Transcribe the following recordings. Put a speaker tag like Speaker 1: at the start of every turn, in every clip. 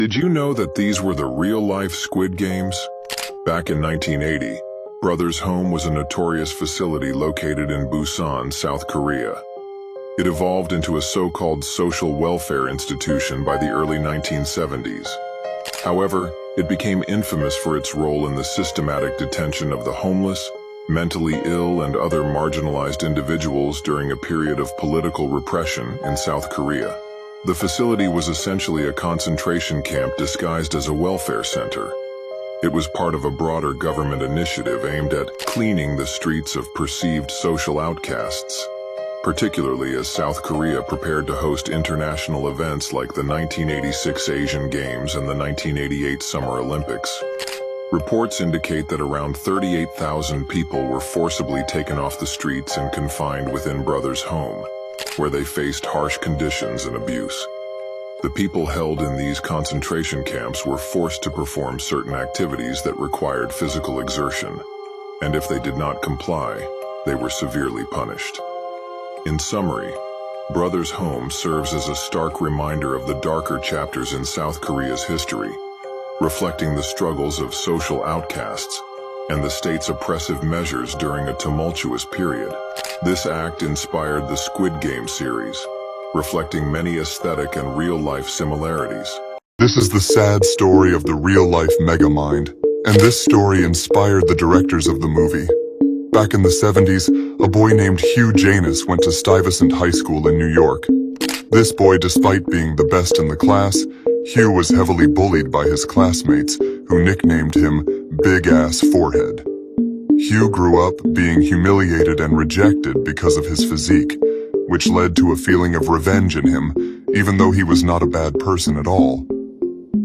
Speaker 1: Did you know that these were the real-life Squid Games? Back in 1980, Brothers Home was a notorious facility located in Busan, South Korea. It evolved into a so-called social welfare institution by the early 1970s. However, it became infamous for its role in the systematic detention of the homeless, mentally ill, and other marginalized individuals during a period of political repression in South Korea. The facility was essentially a concentration camp disguised as a welfare center. It was part of a broader government initiative aimed at cleaning the streets of perceived social outcasts, particularly as South Korea prepared to host international events like the 1986 Asian Games and the 1988 Summer Olympics. Reports indicate that around 38,000 people were forcibly taken off the streets and confined within Brothers Home, where they faced harsh conditions and abuse. The people held in these concentration camps were forced to perform certain activities that required physical exertion, and if they did not comply, they were severely punished. In summary, Brothers Home serves as a stark reminder of the darker chapters in South Korea's history, reflecting the struggles of social outcasts and the state's oppressive measures during a tumultuous period. This act inspired the Squid Game series, reflecting many aesthetic and real-life similarities.
Speaker 2: This is the sad story of the real-life Megamind, and this story inspired the directors of the movie. Back in the 70s, a boy named Hugh Janus went to Stuyvesant High School in New York. This boy, despite being the best in the class, Hugh was heavily bullied by his classmates, who nicknamed him Big Ass Forehead. Hugh grew up being humiliated and rejected because of his physique, which led to a feeling of revenge in him, even though he was not a bad person at all.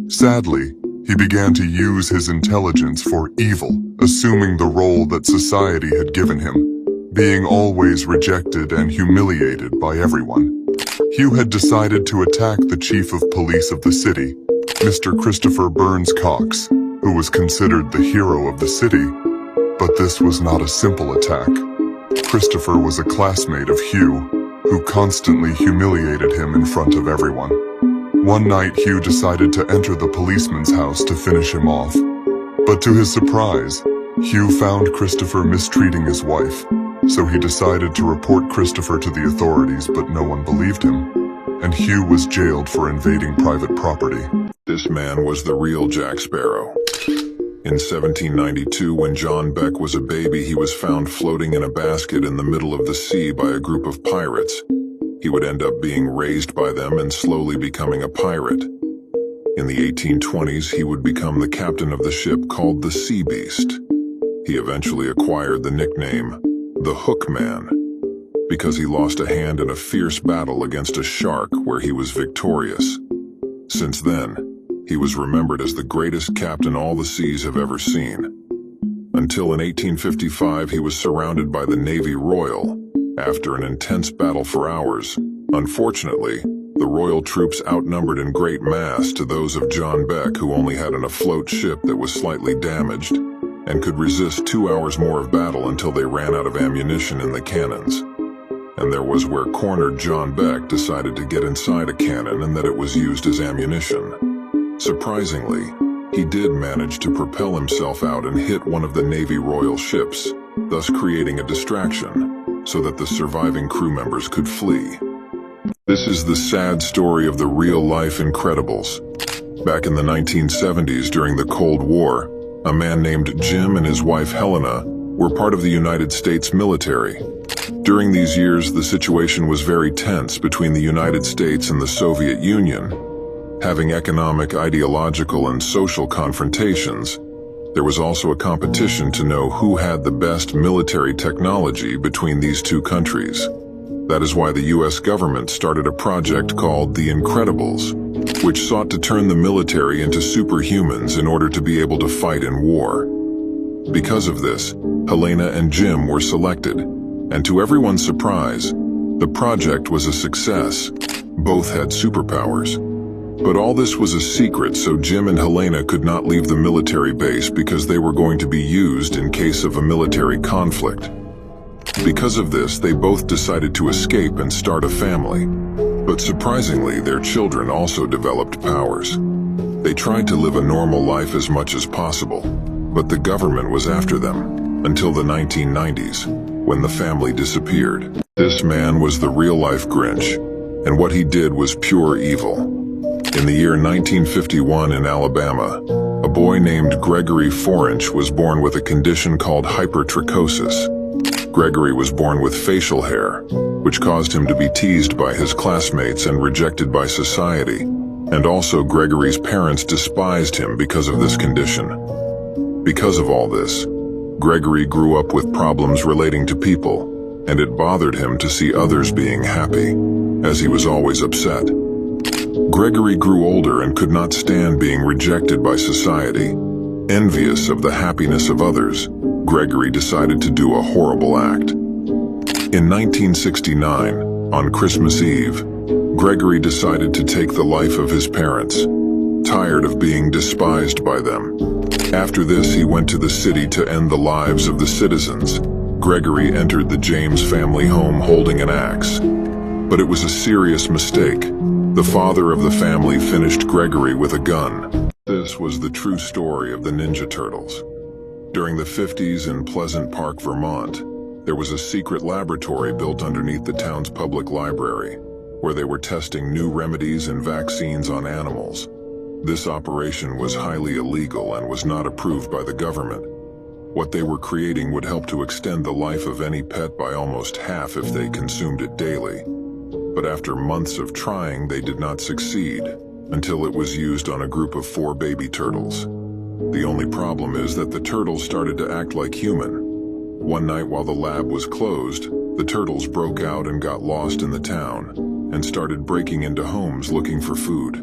Speaker 2: Sadly, he began to use his intelligence for evil, assuming the role that society had given him, being always rejected and humiliated by everyone. Hugh had decided to attack the chief of police of the city, Mr. Christopher Burns Cox, who was considered the hero of the city. But this was not a simple attack. Christopher was a classmate of Hugh, who constantly humiliated him in front of everyone. One night, Hugh decided to enter the policeman's house to finish him off. But to his surprise, Hugh found Christopher mistreating his wife, so he decided to report Christopher to the authorities, but no one believed him, and Hugh was jailed for invading private property.
Speaker 1: This man was the real Jack Sparrow. In 1792, when John Beck was a baby, he was found floating in a basket in the middle of the sea by a group of pirates. He would end up being raised by them and slowly becoming a pirate. In the 1820s, he would become the captain of the ship called the Sea Beast. He eventually acquired the nickname, the Hook Man, because he lost a hand in a fierce battle against a shark where he was victorious. Since then, he was remembered as the greatest captain all the seas have ever seen. Until in 1855, he was surrounded by the Navy Royal. After an intense battle for hours, unfortunately, the Royal troops outnumbered in great mass to those of John Beck, who only had an afloat ship that was slightly damaged and could resist 2 hours more of battle until they ran out of ammunition in the cannons. And there was where cornered John Beck decided to get inside a cannon and that it was used as ammunition. Surprisingly, he did manage to propel himself out and hit one of the Navy Royal ships, thus creating a distraction so that the surviving crew members could flee. This is the sad story of the real-life Incredibles. Back in the 1970s, during the Cold War, a man named Jim and his wife Helena were part of the United States military. During these years, the situation was very tense between the United States and the Soviet Union. Having economic, ideological, and social confrontations, there was also a competition to know who had the best military technology between these two countries. That is why the US government started a project called The Incredibles, which sought to turn the military into superhumans in order to be able to fight in war. Because of this, Helena and Jim were selected, and to everyone's surprise, the project was a success. Both had superpowers. But all this was a secret, so Jim and Helena could not leave the military base because they were going to be used in case of a military conflict. Because of this, they both decided to escape and start a family. But surprisingly, their children also developed powers. They tried to live a normal life as much as possible, but the government was after them, until the 1990s, when the family disappeared. This man was the real-life Grinch, and what he did was pure evil. In the year 1951 in Alabama, a boy named Gregory Forinch was born with a condition called hypertrichosis. Gregory was born with facial hair, which caused him to be teased by his classmates and rejected by society, and also Gregory's parents despised him because of this condition. Because of all this, Gregory grew up with problems relating to people, and it bothered him to see others being happy, as he was always upset. Gregory grew older and could not stand being rejected by society. Envious of the happiness of others, Gregory decided to do a horrible act. In 1969, on Christmas Eve, Gregory decided to take the life of his parents, tired of being despised by them. After this, he went to the city to end the lives of the citizens. Gregory entered the James family home holding an axe. But it was a serious mistake. The father of the family finished Gregory with a gun. This was the true story of the Ninja Turtles. During the 50s in Pleasant Park, Vermont, there was a secret laboratory built underneath the town's public library, where they were testing new remedies and vaccines on animals. This operation was highly illegal and was not approved by the government. What they were creating would help to extend the life of any pet by almost half if they consumed it daily. But after months of trying, they did not succeed, until it was used on a group of 4 baby turtles. The only problem is that the turtles started to act like human. One night while the lab was closed, the turtles broke out and got lost in the town, and started breaking into homes looking for food.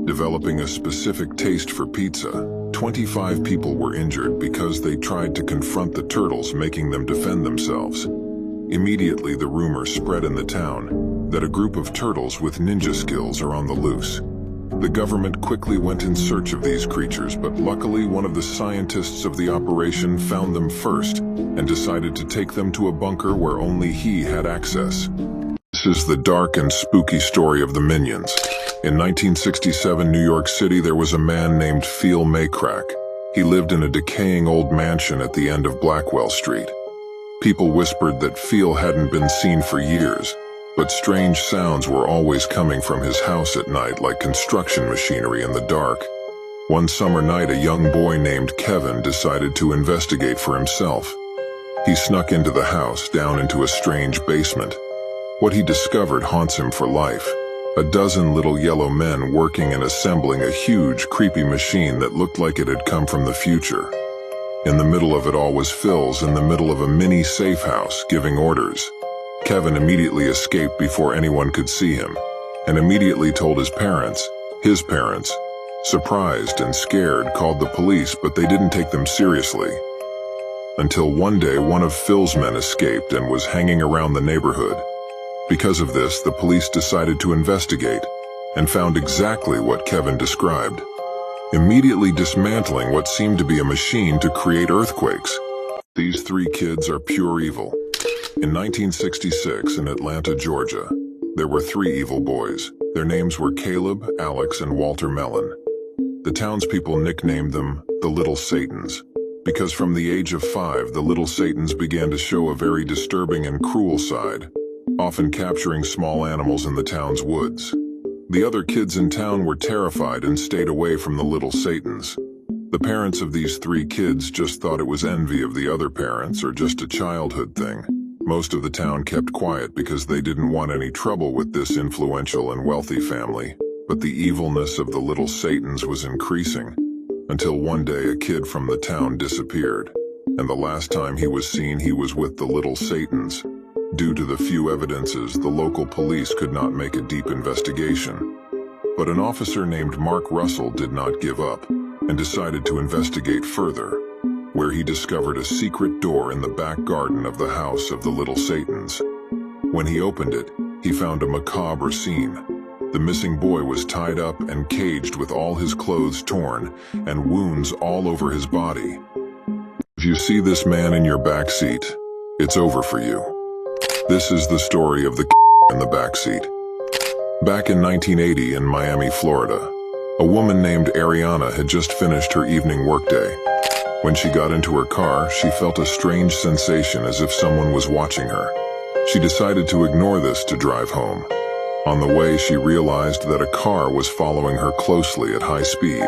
Speaker 1: Developing a specific taste for pizza, 25 people were injured because they tried to confront the turtles, making them defend themselves. Immediately, the rumor spread in the town that a group of turtles with ninja skills are on the loose. The government quickly went in search of these creatures, but luckily one of the scientists of the operation found them first and decided to take them to a bunker where only he had access. This is the dark and spooky story of the Minions. In 1967 New York City, there was a man named Phil Maycrack. He lived in a decaying old mansion at the end of Blackwell Street. People whispered that Phil hadn't been seen for years, but strange sounds were always coming from his house at night, like construction machinery in the dark. One summer night, a young boy named Kevin decided to investigate for himself. He snuck into the house, down into a strange basement. What he discovered haunts him for life. A dozen little yellow men working and assembling a huge, creepy machine that looked like it had come from the future. In the middle of it all was Phil's, in the middle of a mini safe house, giving orders. Kevin immediately escaped before anyone could see him, and immediately told his parents. His parents, surprised and scared, called the police, but they didn't take them seriously. Until one day, one of Phil's men escaped and was hanging around the neighborhood. Because of this, the police decided to investigate, and found exactly what Kevin described, immediately dismantling what seemed to be a machine to create earthquakes. These 3 kids are pure evil. In 1966, in Atlanta, Georgia, there were 3 evil boys. Their names were Caleb, Alex, and Walter Mellon. The townspeople nicknamed them the Little Satans, because from the age of 5, the Little Satans began to show a very disturbing and cruel side, often capturing small animals in the town's woods. The other kids in town were terrified and stayed away from the Little Satans. The parents of these 3 kids just thought it was envy of the other parents or just a childhood thing. Most of the town kept quiet because they didn't want any trouble with this influential and wealthy family, but the evilness of the Little Satans was increasing, until one day a kid from the town disappeared, and the last time he was seen, he was with the Little Satans. Due to the few evidences, the local police could not make a deep investigation. But an officer named Mark Russell did not give up, and decided to investigate further, where he discovered a secret door in the back garden of the house of the Little Satans. When he opened it, he found a macabre scene. The missing boy was tied up and caged with all his clothes torn and wounds all over his body. If you see this man in your back seat, it's over for you. This is the story of the in the backseat. Back in 1980 in Miami, Florida, A woman named Ariana had just finished her evening workday. When she got into her car, she felt a strange sensation as if someone was watching her. She decided to ignore this to drive home. On the way, she realized that a car was following her closely at high speed.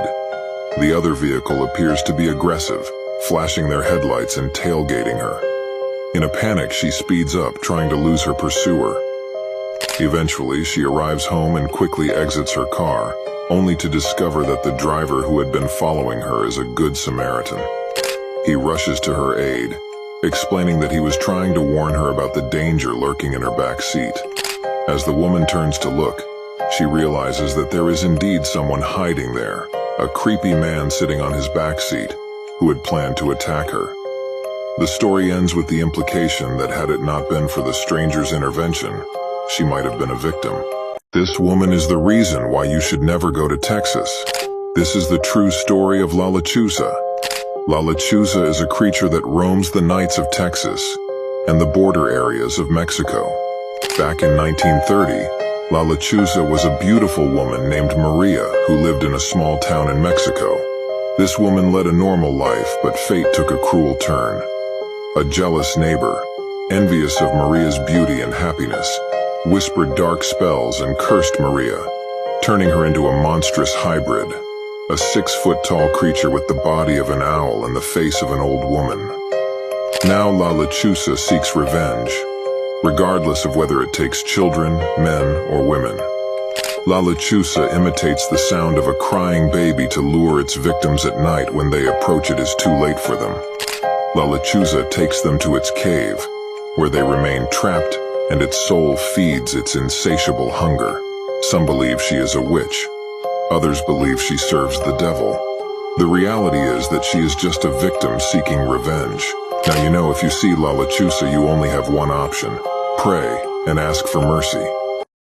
Speaker 1: The other vehicle appears to be aggressive, flashing their headlights and tailgating her. In a panic, she speeds up, trying to lose her pursuer. Eventually, she arrives home and quickly exits her car, only to discover that the driver who had been following her is a good Samaritan. He rushes to her aid, explaining that he was trying to warn her about the danger lurking in her back seat. As the woman turns to look, she realizes that there is indeed someone hiding there, a creepy man sitting on his back seat, who had planned to attack her. The story ends with the implication that had it not been for the stranger's intervention, she might have been a victim. This woman is the reason why you should never go to Texas. This is the true story of La Lechuza. La Lechuza is a creature that roams the nights of Texas and the border areas of Mexico. Back in 1930, La Lechuza was a beautiful woman named Maria who lived in a small town in Mexico. This woman led a normal life, but fate took a cruel turn. A jealous neighbor, envious of Maria's beauty and happiness, whispered dark spells and cursed Maria, turning her into a monstrous hybrid, a 6-foot-tall creature with the body of an owl and the face of an old woman. Now La Lechuza seeks revenge, regardless of whether it takes children, men, or women. La Lechuza imitates the sound of a crying baby to lure its victims at night when they approach it is too late for them. La Lechuza takes them to its cave, where they remain trapped and its soul feeds its insatiable hunger. Some believe she is a witch. Others believe she serves the devil. The reality is that she is just a victim seeking revenge. Now you know if you see La Lechuza, you only have one option: pray and ask for mercy.